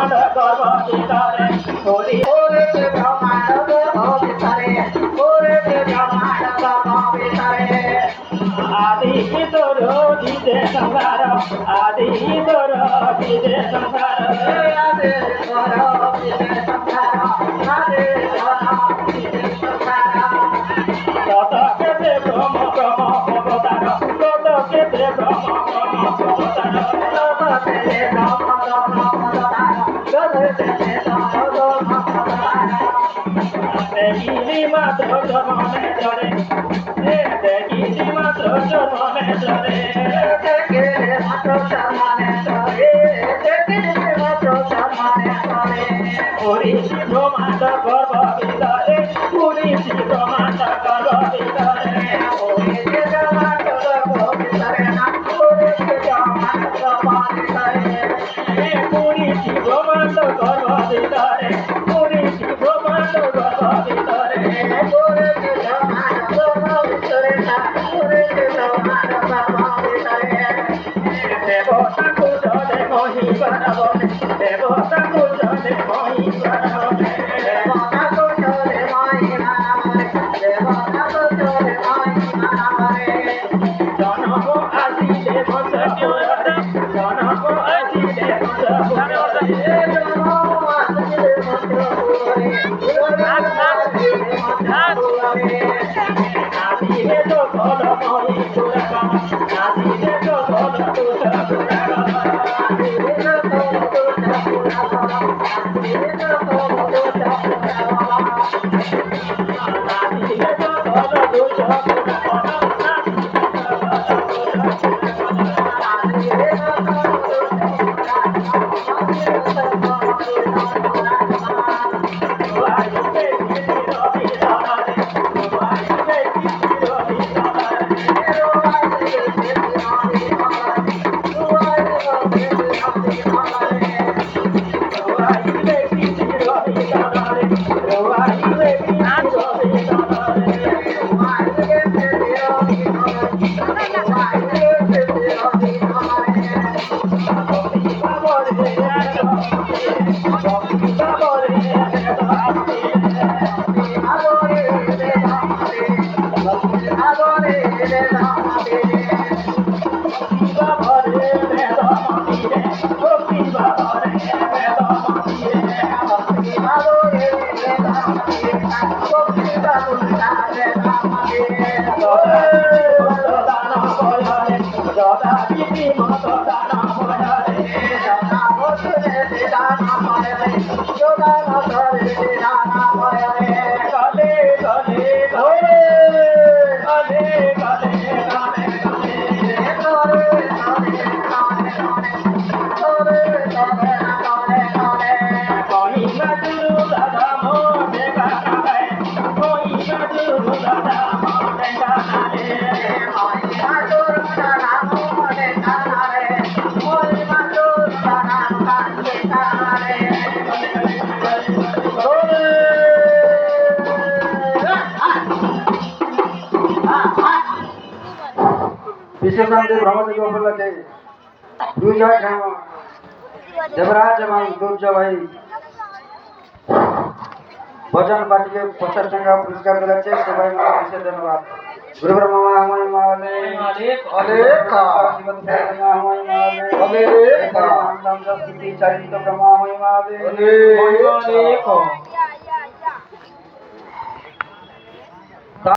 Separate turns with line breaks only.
ব্রহ্মাণ্ড গর্ভ ভিতরে হরি
ওরেছে ব্রহ্মাণ্ড গর্ভ ভিতরে ওরেছে ব্রহ্মাণ্ড গর্ভ ভিতরে
আদি তোর দিতে সংসার আদি তোর দিতে সংসার
আদে তোর দিতে সংসার আদে তোর দিতে সংসার
তত কেতে ব্রহ্ম ব্রহ্ম অবতার তত কেতে ব্রহ্ম ব্রহ্ম অবতার
তততে ব্রহ্ম ব্রহ্ম অবতার তততে ব্রহ্ম অবতার
দেখিলি মাত্র জন্মে ধরে দেখিলি মাত্র জন্মে ধরে
দেখে মাত্র সম্মানে চলে দেখে মাত্র সম্মানে চলে
হরি ব্রহ্মাণ্ড গর্ভ ভিতরে হরি ব্রহ্মাণ্ড গর্ভ ভিতরে
ওরেছে ব্রহ্মাণ্ড গর্ভ ভিতরে না ওরেছে ব্রহ্মাণ্ড গর্ভ ভিতরে
হরি ব্রহ্মাণ্ড গর্ভ ভিতরে হরি ব্রহ্মাণ্ড গর্ভ ভিতরে
ওরেছে ব্রহ্মাণ্ড গর্ভ ভিতরে না ওরেছে ব্রহ্মাণ্ড গর্ভ ভিতরে
দেবতা কুজলে মহিষার বনে দেবতা কুজলে মহিষার বনে
দেবতা কোচরে মহিমা নামে দেবতা কোচরে মহিমা নামে
জনম আসিলে বংশপুরে জনম আসিলে বংশপুরে নাচিলে তো বল মহিষুর নাচিলে তো বল নাচিলে তো বল
विश्वशांति ब्रह्मदेव उपलक्षे दुर्जय खाम देवराज एवं दुर्जय भाई भजन पार्टी के 50 टका पुरस्कार दिला छे से भाई मारा विशेष धन्यवाद गुरु ब्रह्मा हमारे माले अलेख जीवन ब्रह्मा हमारे माले अलेख नाम नाम जप स्तुति चरित ब्रह्मा हमारे माले अलेख